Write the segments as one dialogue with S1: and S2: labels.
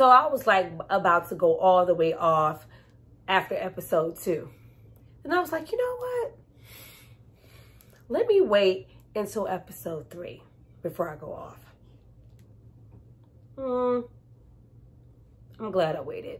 S1: So I was like about to go all the way off after episode 2. And I was like, you know what? Let me wait until episode 3 before I go off. I'm glad I waited.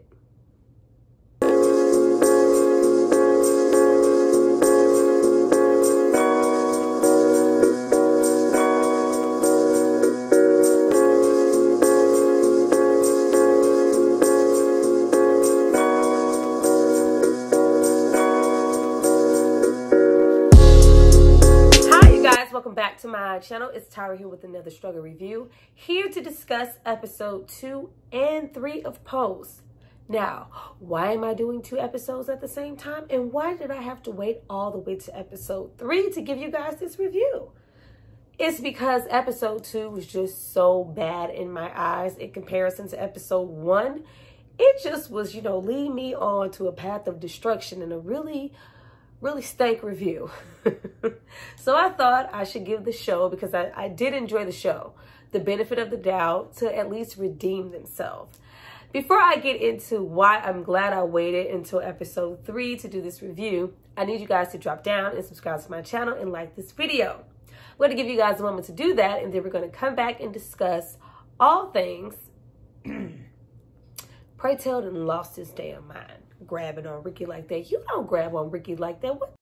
S1: Welcome back to my channel. It's Tyra here with another struggle review, here to discuss episode 2 and 3 of Pose. Now, why am I doing 2 episodes at the same time, and why did I have to wait all the way to episode 3 to give you guys this review? It's because episode 2 was just so bad in my eyes in comparison to episode 1. It just was, you know, leading me on to a path of destruction and a really stank review. So I thought I should give the show, because I did enjoy the show, the benefit of the doubt to at least redeem themselves. Before I get into why I'm glad I waited until episode 3 to do this review, I need you guys to drop down and subscribe to my channel and like this video. I'm going to give you guys a moment to do that, and then we're going to come back and discuss all things Pray Tell done lost his damn mind grabbing on Ricky like that. You don't grab on Ricky like that. What?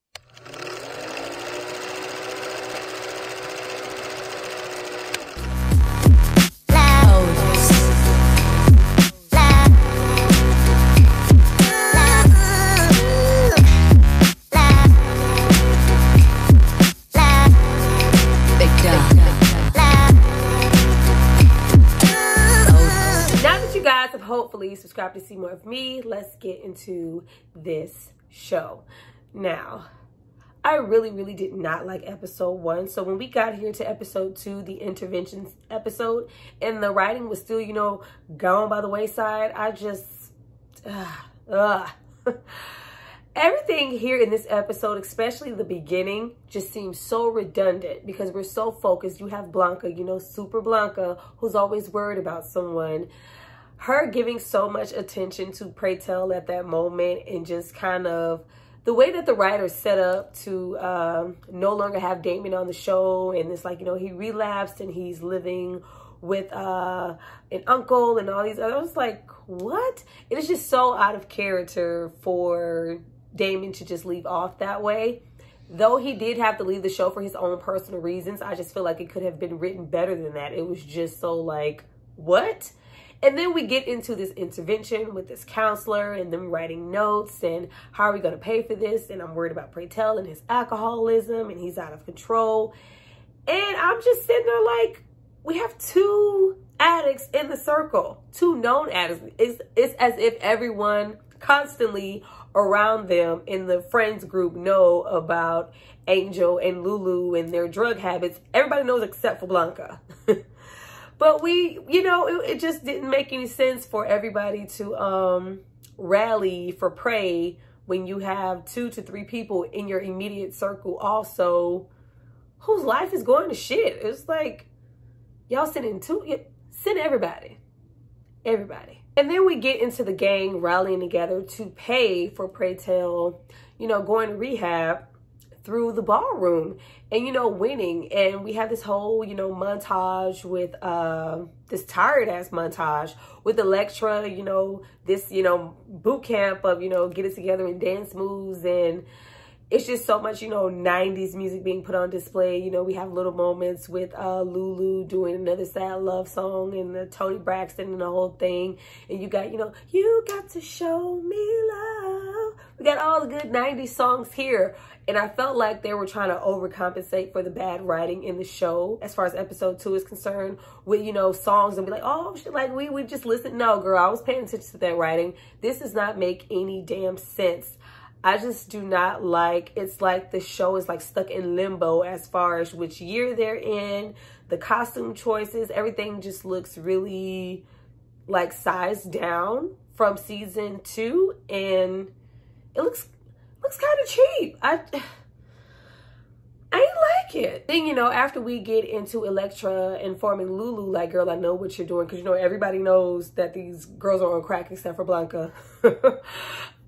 S1: Hopefully subscribe to see more of me. Let's get into this show. Now, I really did not like episode 1. So when we got here to episode 2, the interventions episode, and the writing was still, you know, gone by the wayside, I just everything here in this episode, especially the beginning, just seems so redundant because we're so focused. You have Blanca, you know, Super Blanca, who's always worried about someone. Her giving so much attention to Pray Tell at that moment, and just kind of the way that the writer set up to no longer have Damon on the show. And it's like, you know, he relapsed and he's living with an uncle and all these. I was like, what? It is just so out of character for Damon to just leave off that way. Though he did have to leave the show for his own personal reasons, I just feel like it could have been written better than that. It was just so like, what? And then we get into this intervention with this counselor and them writing notes and how are we going to pay for this? And I'm worried about Pray Tell and his alcoholism, and he's out of control. And I'm just sitting there like, we have 2 addicts in the circle, 2 known addicts. It's as if everyone constantly around them in the friends group know about Angel and Lulu and their drug habits. Everybody knows except for Blanca. But you know, it just didn't make any sense for everybody to rally for Pray when you have 2 to 3 people in your immediate circle also whose life is going to shit. It's like, y'all send everybody. And then we get into the gang rallying together to pay for Pray Tell, you know, going to rehab through the ballroom and, you know, winning. And we have this whole, you know, montage with this tired ass montage with Elektra, you know, this, you know, boot camp of, you know, get it together and dance moves. And it's just so much, you know, 90s music being put on display. You know, we have little moments with Lulu doing another sad love song, and the Toni Braxton and the whole thing. And you got, you know, you got to show me love. We got all the good 90s songs here. And I felt like they were trying to overcompensate for the bad writing in the show as far as episode 2 is concerned, with, you know, songs and be like, oh shit, like we just listened. No, girl, I was paying attention to that writing. This does not make any damn sense. I just do not like, it's like the show is like stuck in limbo as far as which year they're in, the costume choices, everything just looks really like sized down from season 2, and it looks kind of cheap. I ain't like it. Then, you know, after we get into Elektra informing Lulu, like, girl, I know what you're doing. Because, you know, everybody knows that these girls are on crack except for Blanca.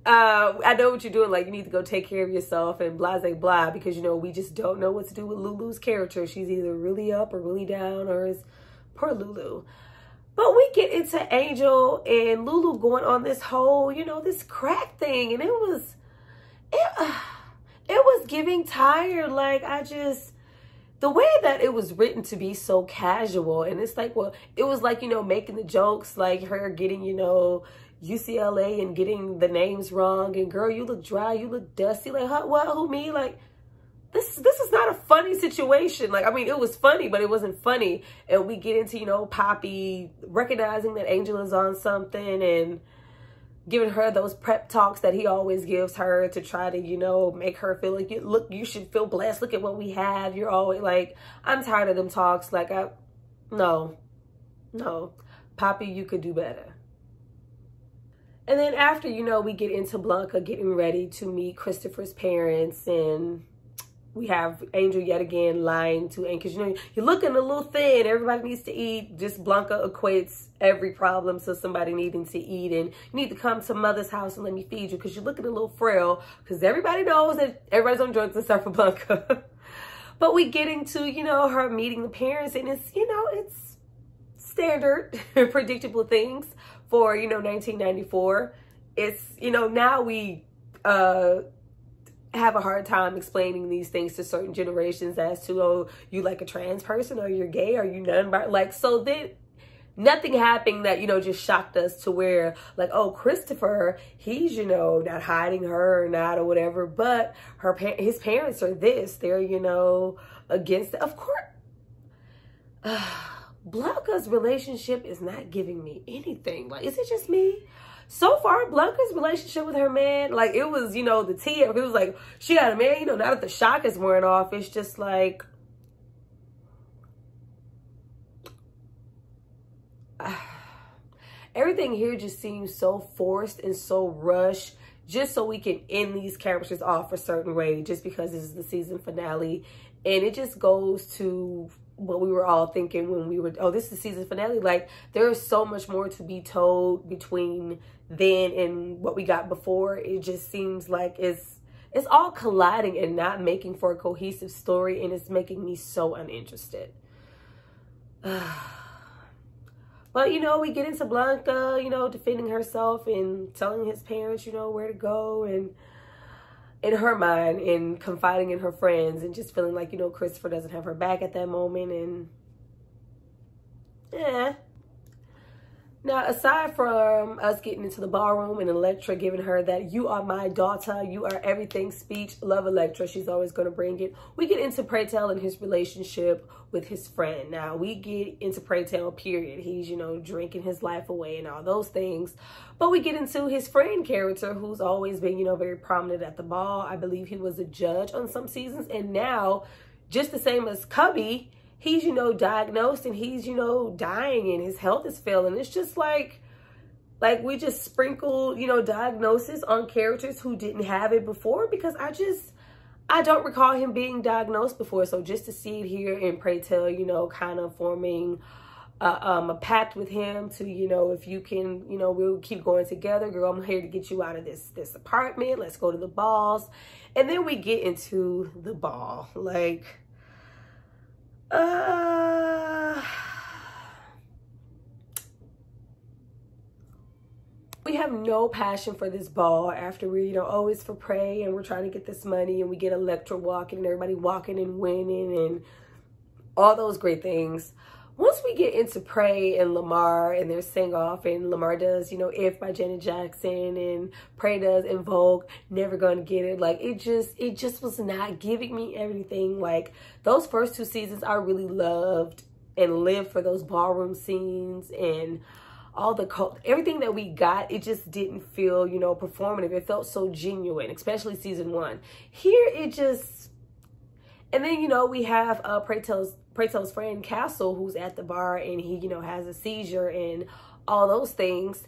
S1: I know what you're doing. Like, you need to go take care of yourself and blah, blah, blah. Because, you know, we just don't know what to do with Lulu's character. She's either really up or really down, or is poor Lulu. But we get into Angel and Lulu going on this whole, you know, this crack thing. And it was giving tired. Like, the way that it was written to be so casual. And it's like, well, it was like, you know, making the jokes, like her getting, you know, UCLA and getting the names wrong. And girl, you look dry, you look dusty. Like, huh, what, who, me? Like, this is not a funny situation. Like, I mean, it was funny, but it wasn't funny. And we get into, you know, Poppy recognizing that Angel is on something and giving her those prep talks that he always gives her to try to, you know, make her feel like, you should feel blessed. Look at what we have. You're always like, I'm tired of them talks. Like, no. Poppy, you could do better. And then after, you know, we get into Blanca getting ready to meet Christopher's parents, and we have Angel yet again lying to Angel. Because, you know, you're looking a little thin. Everybody needs to eat. Just Blanca equates every problem to somebody needing to eat. And you need to come to mother's house and let me feed you because you're looking a little frail. Because everybody knows that everybody's on drugs except for Blanca. But we get into, you know, her meeting the parents. And it's, you know, it's standard, predictable things for, you know, 1994. It's, you know, now we have a hard time explaining these things to certain generations as to, oh, you like a trans person, or you're gay, or you non-binary. Like, so then nothing happened that, you know, just shocked us to where, like, oh, Christopher, he's, you know, not hiding her or not or whatever, but his parents are this. They're, you know, against it. Of course, Blanca's relationship is not giving me anything. Like, is it just me? So far, Blanca's relationship with her man, like, it was, you know, the tea. It was like, she got a man, you know, now that the shock is wearing off, it's just like, everything here just seems so forced and so rushed, just so we can end these characters off a certain way, just because this is the season finale. And it just goes to what we were all thinking when we were, oh, this is the season finale. Like, there is so much more to be told between then and what we got before. It just seems like it's all colliding and not making for a cohesive story, and it's making me so uninterested. But, you know, we get into Blanca, you know, defending herself and telling his parents, you know, where to go, and in her mind, and confiding in her friends, and just feeling like, you know, Christopher doesn't have her back at that moment. And yeah. Now, aside from us getting into the ballroom and Elektra giving her that "you are my daughter, you are everything" speech, love Elektra, she's always going to bring it. We get into Pray Tell and his relationship with his friend. Now, we get into Pray Tell, period. He's, you know, drinking his life away and all those things. But we get into his friend character, who's always been, you know, very prominent at the ball. I believe he was a judge on some seasons. And now, just the same as Cubby, he's, you know, diagnosed, and he's, you know, dying, and his health is failing. It's just like we just sprinkled, you know, diagnosis on characters who didn't have it before, because I don't recall him being diagnosed before. So just to see it here in Pray Tell, you know, kind of forming a pact with him to, you know, if you can, you know, we'll keep going together, girl. I'm here to get you out of this apartment. Let's go to the balls. And then we get into the ball. Like, we have no passion for this ball after we, you know, always for Prey, and we're trying to get this money, and we get Elektra walking and everybody walking and winning and all those great things. Once we get into Prey and Lamar and their sing off, and Lamar does, you know, If by Janet Jackson, and Prey does In Vogue, Never Gonna Get It. Like, it just was not giving me everything. Like, those first two seasons, I really loved and lived for those ballroom scenes and all the everything that we got. It just didn't feel, you know, performative. It felt so genuine, especially season one. Here, it just, and then, you know, we have Pray Tell's friend Castle, who's at the bar, and he, you know, has a seizure and all those things.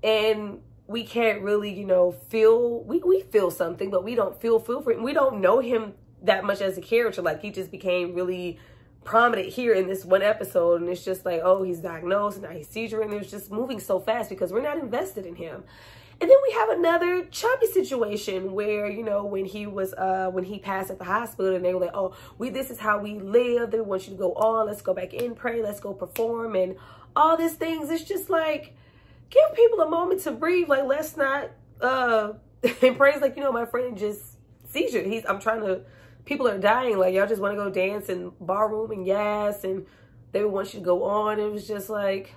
S1: And we can't really, you know, feel, we feel something, but we don't feel for him. We don't know him that much as a character. Like, he just became really prominent here in this one episode, and it's just like, oh, he's diagnosed and now he's seizure, and it's just moving so fast because we're not invested in him. And then we have another Chubby situation where, you know, when he passed at the hospital, and they were like, oh, this is how we live. They want you to go on. Let's go back in, pray. Let's go perform and all these things. It's just like, give people a moment to breathe. Like, let's not, and Pray's like, you know, my friend just seizure. People are dying. Like, y'all just want to go dance in ballroom and yes, and they would want you to go on. It was just like,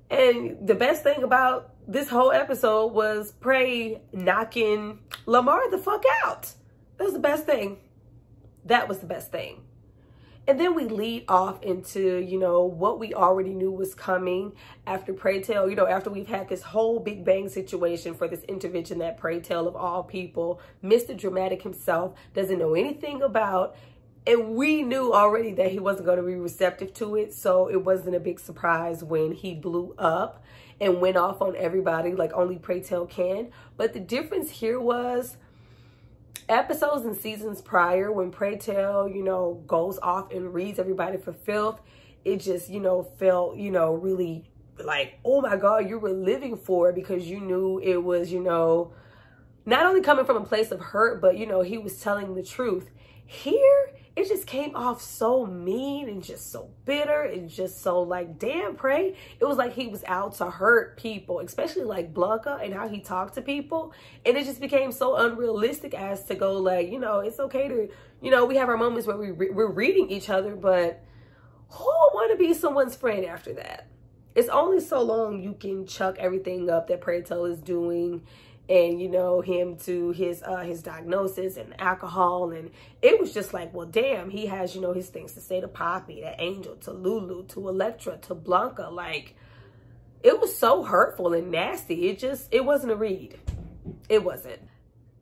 S1: and the best thing about this whole episode was Pray knocking Lamar the fuck out. That was the best thing. That was the best thing. And then we lead off into, you know, what we already knew was coming after Pray Tell, you know, after we've had this whole Big Bang situation for this intervention that Pray Tell of all people, Mr. Dramatic himself, doesn't know anything about. And we knew already that he wasn't going to be receptive to it. So it wasn't a big surprise when he blew up and went off on everybody like only Pray Tell can. But the difference here was episodes and seasons prior, when Pray Tell, you know, goes off and reads everybody for filth, it just, you know, felt, you know, really like, oh my God, you were living for it, because you knew it was, you know, not only coming from a place of hurt, but, you know, he was telling the truth. Here, it just came off so mean and just so bitter and just so like, damn, Pray. It was like he was out to hurt people, especially like Blanca and how he talked to people. And it just became so unrealistic as to go like, you know, it's okay to, you know, we have our moments where we're reading each other, but who would want to be someone's friend after that? It's only so long you can chuck everything up that Pray Tell is doing, and, you know, him to his diagnosis and alcohol. And it was just like, well, damn, he has, you know, his things to say to Poppy, to Angel, to Lulu, to Elektra, to Blanca. Like, it was so hurtful and nasty. It wasn't a read. It wasn't.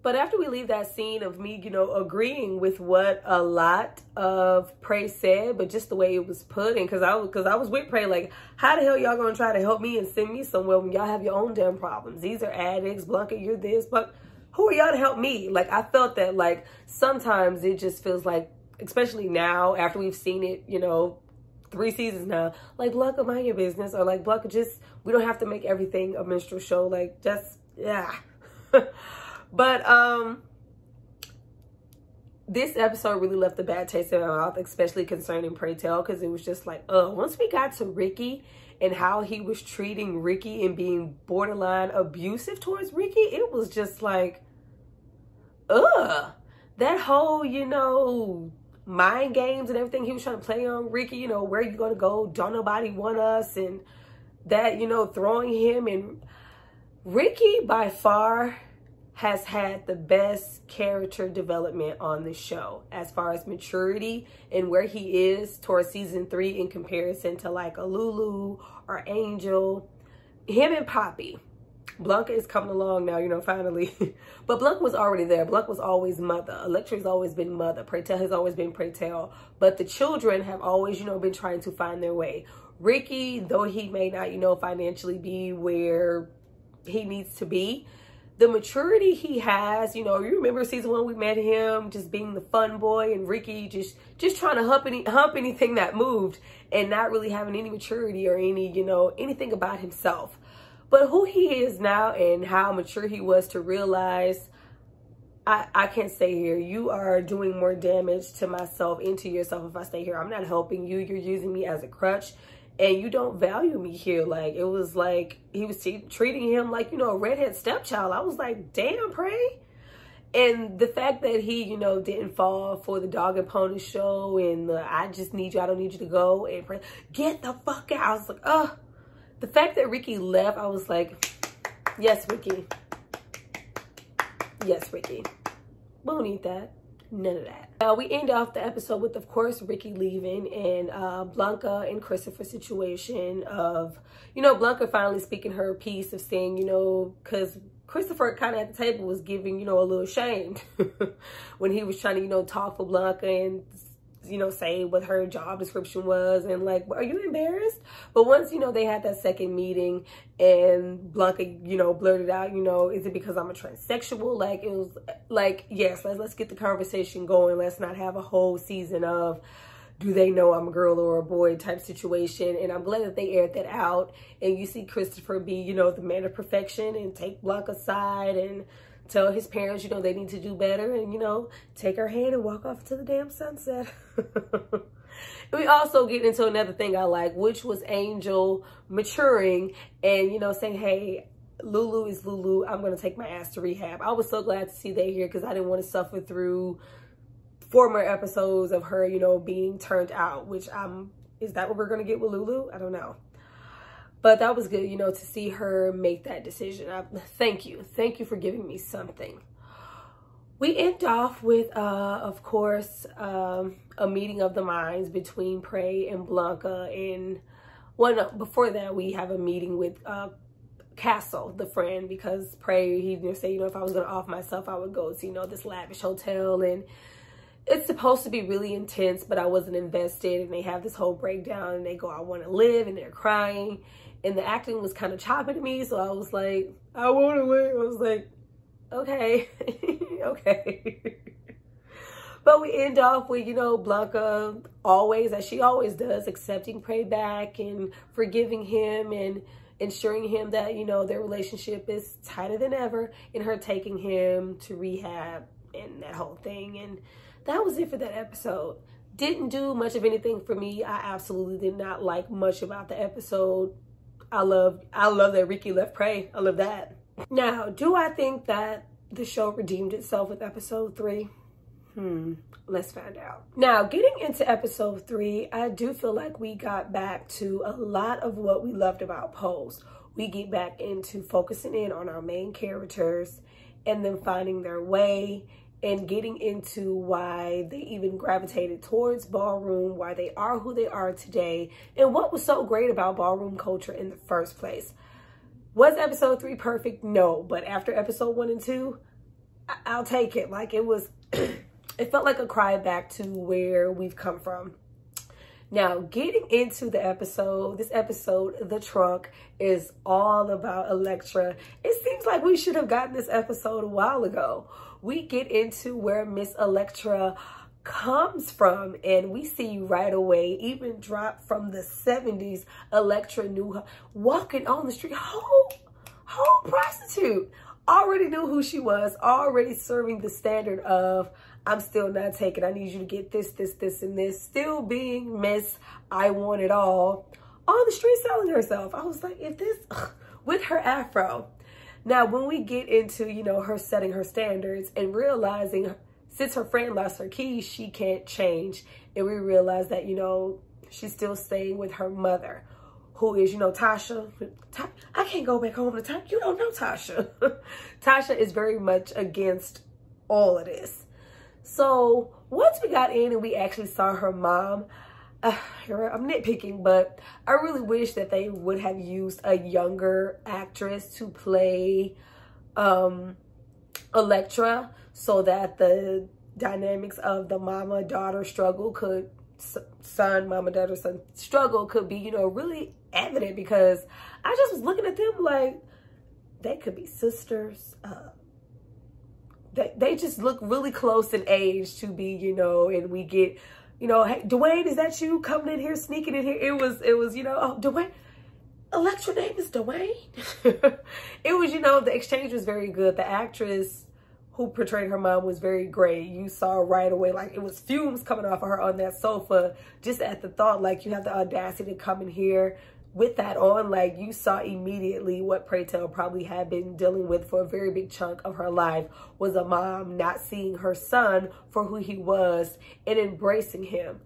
S1: But after we leave that scene of me, you know, agreeing with what a lot of Pray said, but just the way it was put in, because I was with Pray, like, how the hell y'all gonna try to help me and send me somewhere when y'all have your own damn problems? These are addicts, Blanca, you're this, but who are y'all to help me? Like, I felt that, like, sometimes it just feels like, especially now, after we've seen it, you know, 3 seasons now, like, Blanca, mind your business, or like, Blanca, just, we don't have to make everything a minstrel show, like, just, yeah. But this episode really left a bad taste in my mouth, especially concerning Pray Tell, because it was just like, once we got to Ricky and how he was treating Ricky and being borderline abusive towards Ricky, it was just like, that whole, you know, mind games and everything he was trying to play on Ricky, you know, where you gonna go, don't nobody want us, and that, you know, throwing him. And Ricky by far has had the best character development on the show as far as maturity and where he is towards season 3 in comparison to like a Lulu or Angel. Him and Poppy. Blanca is coming along now, you know, finally. But Blanca was already there. Blanca was always mother. Elektra's always been mother. Pray Tell has always been Pray Tell. But the children have always, you know, been trying to find their way. Ricky, though he may not, you know, financially be where he needs to be, the maturity he has, you know, you remember season 1, we met him just being the fun boy, and Ricky just trying to hump anything that moved and not really having any maturity or any, you know, anything about himself. But who he is now and how mature he was to realize, I can't stay here. You are doing more damage to myself and to yourself if I stay here. I'm not helping you. You're using me as a crutch. And you don't value me here. Like, it was like he was treating him like, you know, a redhead stepchild. I was like, damn, Pray. And the fact that he, you know, didn't fall for the dog and pony show and the, I just need you, I don't need you to go, and Pray, get the fuck out. I was like, the fact that Ricky left, I was like, yes, Ricky. Yes, Ricky. We don't need that. None of that. Now, we end off the episode with, of course, Ricky leaving and Blanca and Christopher situation of, you know, Blanca finally speaking her piece of saying, you know, because Christopher kind of at the table was giving, you know, a little shame when he was trying to, you know, talk for Blanca, and you know, say what her job description was and like, are you embarrassed? But once, you know, they had that second meeting and Blanca, you know, blurted out, you know, is it because I'm a transsexual? Like, it was like, yes, let's get the conversation going. Let's not have a whole season of, do they know I'm a girl or a boy type situation. And I'm glad that they aired that out. And you see Christopher be, you know, the man of perfection and take Blanca's side and tell his parents, you know, they need to do better and, you know, take her hand and walk off to the damn sunset. We also get into another thing I like, which was Angel maturing and, you know, saying, hey, Lulu is Lulu. I'm going to take my ass to rehab. I was so glad to see that here because I didn't want to suffer through former episodes of her, you know, being turned out, which is that what we're going to get with Lulu? I don't know. But that was good, you know, to see her make that decision. Thank you. Thank you for giving me something. We end off with, of course, a meeting of the minds between Prey and Blanca. And before that, we have a meeting with Castle, the friend, because Prey, he say, you know, if I was going to off myself, I would go to, you know, this lavish hotel. And it's supposed to be really intense, but I wasn't invested. And they have this whole breakdown and they go, I want to live, and they're crying. And the acting was kind of choppy to me. So I was like, I want to live. I was like, okay, okay. But we end off with, you know, Blanca always, as she always does, accepting Prey back and forgiving him and ensuring him that, you know, their relationship is tighter than ever, and her taking him to rehab and that whole thing. And that was it for that episode. Didn't do much of anything for me. I absolutely did not like much about the episode. I love that Ricky left Prey. I love that. Now, do I think that the show redeemed itself with episode 3? Let's find out. Now, getting into episode 3, I do feel like we got back to a lot of what we loved about Pose. We get back into focusing in on our main characters and them finding their way and getting into why they even gravitated towards ballroom, why they are who they are today, and what was so great about ballroom culture in the first place. Was episode 3 perfect? No, but after episode 1 and 2, I'll take it. Like, it was, it felt like a cry back to where we've come from. Now, getting into the episode, this episode, The Trunk, is all about Elektra. It seems like we should have gotten this episode a while ago. We get into where Miss Elektra comes from, and we see right away, even dropped from the 70s, Elektra knew her, walking on the street, whole prostitute, already knew who she was, already serving the standard of, I'm still not taken, I need you to get this, this, this, and this, still being Miss I Want It All, on the street selling herself. I was like, if this, with her afro. Now, when we get into, you know, her setting her standards and realizing since her friend lost her keys, she can't change. And we realize that, you know, she's still staying with her mother, who is, you know, Tasha. I can't go back home to Tasha. You don't know Tasha. Tasha is very much against all of this. So once we got in and we actually saw her mom, I'm nitpicking, but I really wish that they would have used a younger actress to play Elektra, so that the dynamics of the mama-daughter struggle could, mama-daughter son struggle could be, you know, really evident, because I just was looking at them like they could be sisters. They just look really close in age to be, you know, and we get, you know, hey, Dwayne, is that you coming in here, sneaking in here? It was, you know, oh, Dwayne, Elektra name is Dwayne. It was, you know, the exchange was very good. The actress who portrayed her mom was very great. You saw right away, like, it was fumes coming off of her on that sofa, just at the thought, like, you have the audacity to come in here with that on. Like, you saw immediately what Prey Tell probably had been dealing with for a very big chunk of her life, was a mom not seeing her son for who he was and embracing him.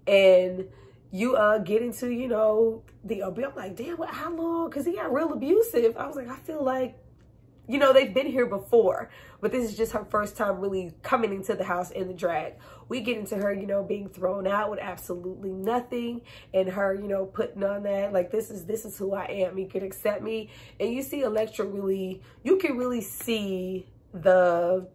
S1: And you get into, you know, the abuse. I'm like, damn, how long? Because he got real abusive. I was like, I feel like, you know, they've been here before, but this is just her first time really coming into the house in the drag. We get into her, you know, being thrown out with absolutely nothing, and her, you know, putting on that, like, this is who I am. You can accept me. And you see Elektra really, you can really see the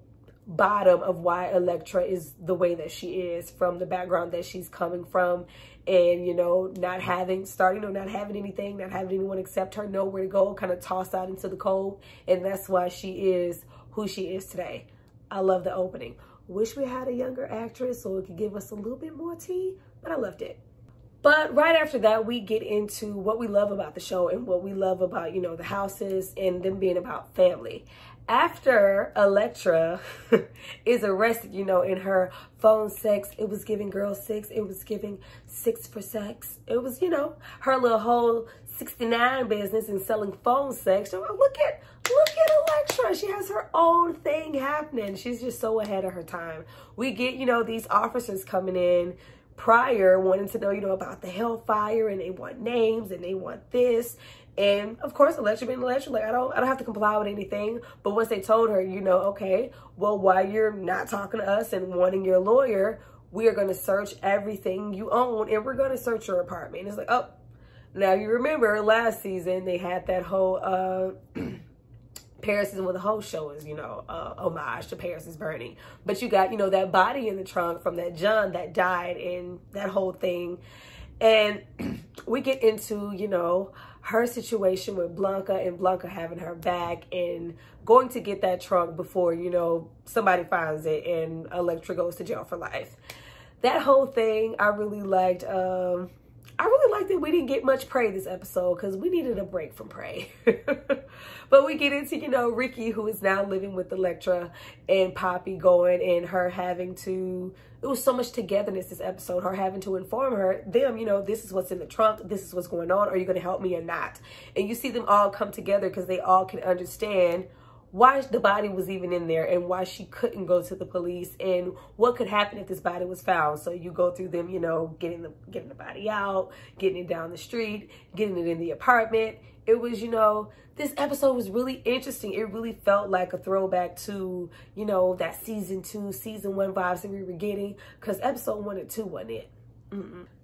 S1: bottom of why Elektra is the way that she is, from the background that she's coming from, and, you know, not having anything, not having anyone accept her, nowhere to go, kind of tossed out into the cold. And that's why she is who she is today. I love the opening. Wish we had a younger actress so it could give us a little bit more tea, but I loved it. But right after that, we get into what we love about the show and what we love about, you know, the houses and them being about family. After Elektra is arrested, you know, in her phone sex, it was giving girl 6. It was giving 6 for sex. It was, you know, her little whole 69 business and selling phone sex. So look at Elektra. She has her own thing happening. She's just so ahead of her time. We get, you know, these officers coming in prior wanting to know, you know, about the hellfire, and they want names and they want this. And of course, Elektra being Elektra, like, I don't have to comply with anything. But once they told her, you know, okay, well, while you're not talking to us and wanting your lawyer, we are going to search everything you own, and we're going to search your apartment. And it's like, oh, now you remember last season they had that whole Paris is with the whole show is, you know, homage to Paris is Burning. But you got, you know, that body in the trunk from that John that died, and that whole thing. And we get into, you know, her situation with Blanca, and Blanca having her back and going to get that trunk before, you know, somebody finds it and Elektra goes to jail for life. That whole thing I really liked. I really liked that we didn't get much Prey this episode because we needed a break from Prey. But we get into, you know, Ricky, who is now living with Elektra, and Poppy going, and her having to, it was so much togetherness this episode, her having to inform them, you know, this is what's in the trunk, this is what's going on, are you going to help me or not? And you see them all come together because they all can understand why the body was even in there and why she couldn't go to the police and what could happen if this body was found. So you go through them, you know, getting the body out, getting it down the street, getting it in the apartment. It was, you know, this episode was really interesting. It really felt like a throwback to, you know, that season 2, season 1 vibes that we were getting, because episode 1 and 2 wasn't it.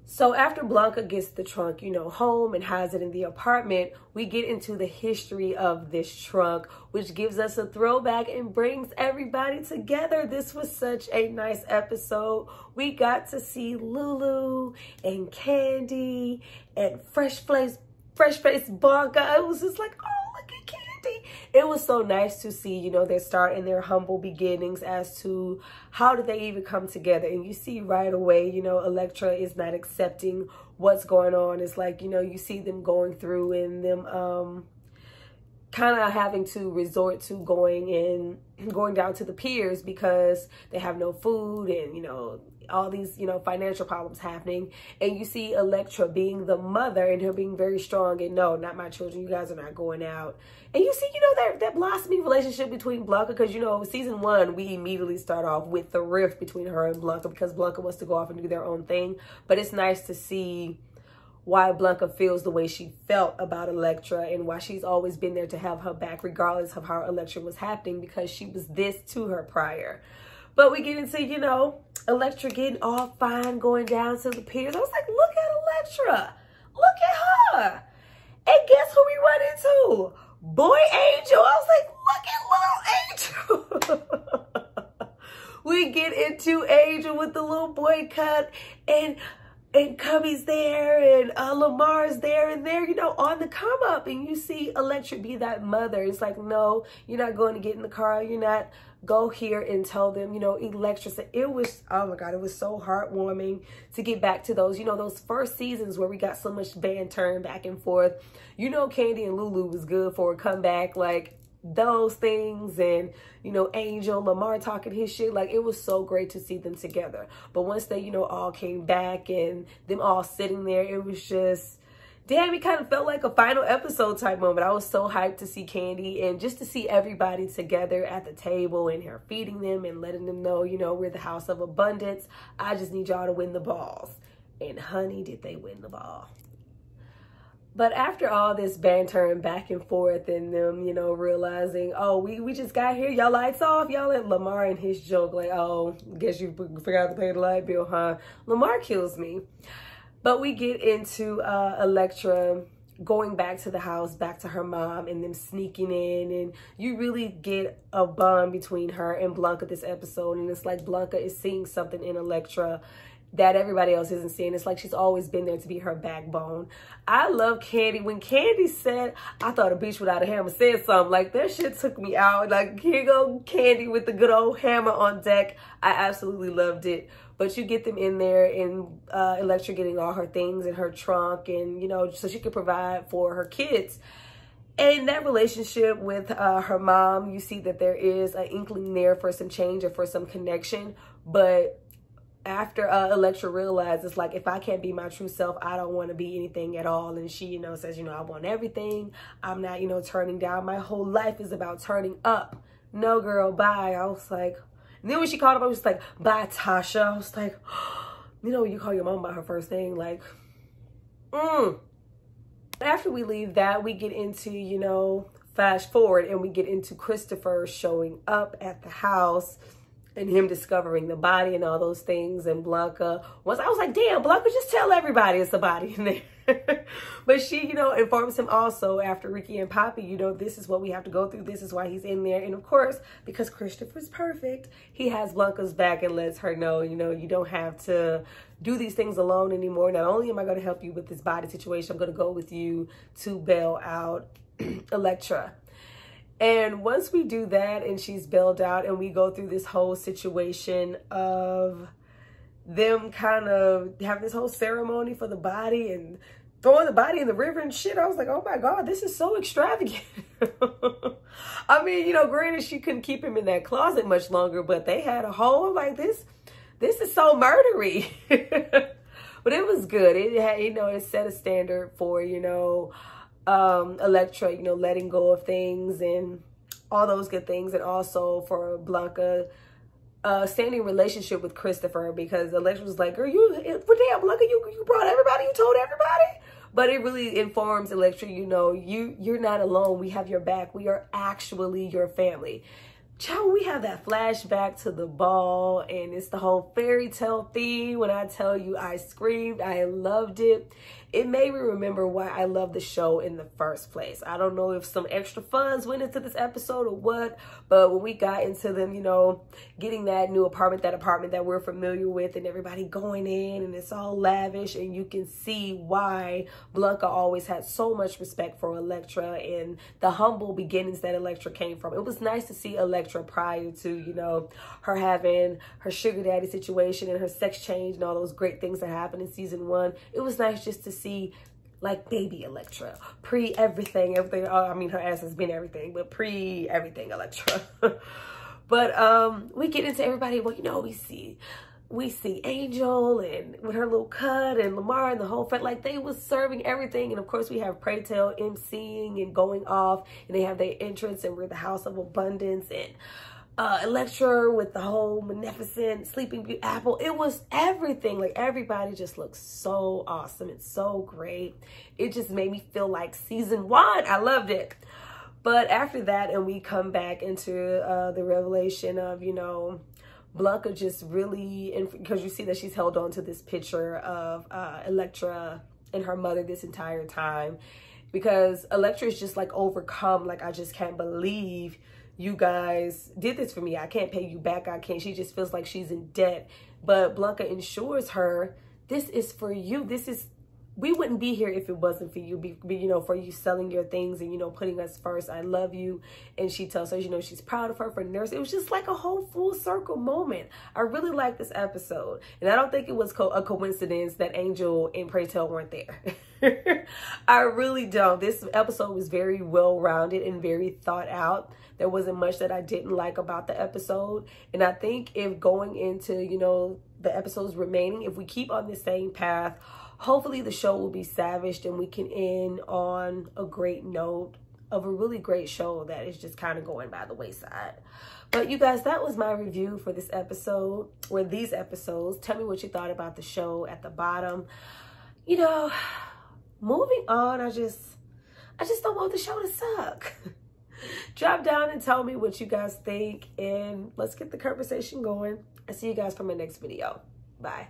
S1: So after Blanca gets the trunk, you know, home and hides it in the apartment, we get into the history of this trunk, which gives us a throwback and brings everybody together. This was such a nice episode. We got to see Lulu and Candy and Fresh Face Blanca. It was just like, oh, look at Candy. It was so nice to see, you know, their start and their humble beginnings as to how did they even come together. And you see right away, you know, Elektra is not accepting what's going on. It's like, you know, you see them going through and them kind of having to resort to going down to the piers because they have no food, and, you know, all these, you know, financial problems happening. And you see Elektra being the mother and her being very strong and, no, not my children, you guys are not going out. And you see, you know, that blossoming relationship between Blanca, because, you know, season 1, we immediately start off with the rift between her and Blanca because Blanca wants to go off and do their own thing. But it's nice to see why Blanca feels the way she felt about Elektra and why she's always been there to have her back regardless of how Elektra was happening, because she was this to her prior. But we get into, you know, Elektra getting all fine going down to the piers. I was like, look at Elektra. Look at her. And guess who we run into? Boy Angel. I was like, look at little Angel. We get into Angel with the little boy cut, and Cubby's there, and Lamar's there, and they're, you know, on the come up, and you see Elektra be that mother. It's like, no, you're not going to get in the car. You're not. Go here and tell them, you know, Elektra said. It was, oh my God, it was so heartwarming to get back to those, you know, those first seasons where we got so much banter back and forth. You know, Candy and Lulu was good for a comeback, like those things, and, you know, Angel, Lamar talking his shit. Like, it was so great to see them together. But once they, you know, all came back and them all sitting there, it was just, damn, it kind of felt like a final episode type moment. I was so hyped to see Candy and just to see everybody together at the table and her feeding them and letting them know, you know, we're the house of abundance. I just need y'all to win the balls. And honey, did they win the ball. But after all this banter and back and forth and them, you know, realizing, oh, we just got here, y'all lights off, y'all let Lamar and his joke like, oh, guess you forgot to pay the light bill, huh? Lamar kills me. But we get into Elektra going back to the house, back to her mom, and them sneaking in, and you really get a bond between her and Blanca this episode. And it's like Blanca is seeing something in Elektra that everybody else isn't seeing. It's like she's always been there to be her backbone. I love Kandi. When Kandi said, I thought a bitch without a hammer said something, like that shit took me out. Like, here go Kandi with the good old hammer on deck. I absolutely loved it. But you get them in there, and Elektra getting all her things in her trunk, and, you know, so she could provide for her kids. And that relationship with her mom, you see that there is an inkling there for some change or for some connection. But after Elektra realizes, like, if I can't be my true self, I don't want to be anything at all. And she, you know, says, you know, I want everything. I'm not, you know, turning down. My whole life is about turning up. No, girl, bye. I was like... And then when she called him, I was like, bye, Tasha. I was like, you know, you call your mom by her first name, like, After we leave that, we get into, you know, flash forward, and we get into Christopher showing up at the house and him discovering the body and all those things. And Blanca, once I was like, damn, Blanca, just tell everybody it's a body in there. But she, you know, informs him also after Ricky and Poppy, you know, this is what we have to go through. This is why he's in there. And of course, because Christopher's perfect, he has Blanca's back and lets her know, you know, you don't have to do these things alone anymore. Not only am I going to help you with this body situation, I'm going to go with you to bail out Elektra. And once we do that and she's bailed out and we go through this whole situation of them kind of having this whole ceremony for the body and throwing the body in the river and shit, I was like, oh my God, this is so extravagant. I mean, you know, granted, she couldn't keep him in that closet much longer, but they had a whole, like, this is so murdery. But it was good. It had, you know, it set a standard for, you know, Elektra, you know, letting go of things and all those good things. And also for Blanca, standing relationship with Christopher, because Elektra was like, girl, damn, Blanca, you brought everybody, you told everybody. But it really informs Elektra, you know, you're not alone. We have your back. We are actually your family. Child, we have that flashback to the ball, and it's the whole fairy tale theme. When I tell you I screamed, I loved it. It made me remember why I love the show in the first place. I don't know if some extra funds went into this episode or what, but when we got into them, you know, getting that new apartment, that apartment that we're familiar with, and everybody going in, and it's all lavish, and you can see why Blanca always had so much respect for Elektra and the humble beginnings that Elektra came from. It was nice to see Elektra prior to, you know, her having her sugar daddy situation and her sex change and all those great things that happened in season 1. It was nice just to see, like, baby Elektra, everything. I mean, her ass has been everything, but everything Elektra. But we get into everybody. Well, you know, we see Angel and with her little cut, and Lamar and the whole fact, like, they was serving everything. And of course we have Pray Tell emceeing and going off, and they have their entrance, and we're the House of Abundance, and Elektra with the whole Maleficent, Sleeping Beauty, Apple. It was everything. Like, everybody just looks so awesome. It's so great. It just made me feel like season 1. I loved it. But after that, and we come back into the revelation of, you know, Blanca just really, because you see that she's held on to this picture of Elektra and her mother this entire time, because Elektra is just like overcome. Like, I just can't believe you guys did this for me. I can't pay you back. I can't. She just feels like she's in debt. But Blanca ensures her, this is for you. We wouldn't be here if it wasn't for you, you know, for you selling your things and, you know, putting us first. I love you. And she tells her, you know, she's proud of her for nursing. It was just like a whole full circle moment. I really like this episode. And I don't think it was a coincidence that Angel and Pray Tell weren't there. I really don't. This episode was very well-rounded and very thought out. There wasn't much that I didn't like about the episode. And I think if going into, you know, the episodes remaining, if we keep on the same path, hopefully the show will be savaged and we can end on a great note of a really great show that is just kind of going by the wayside. But you guys, that was my review for this episode, or these episodes. Tell me what you thought about the show at the bottom. You know, moving on, I just don't want the show to suck. Drop down and tell me what you guys think, and let's get the conversation going. I'll see you guys for my next video. Bye.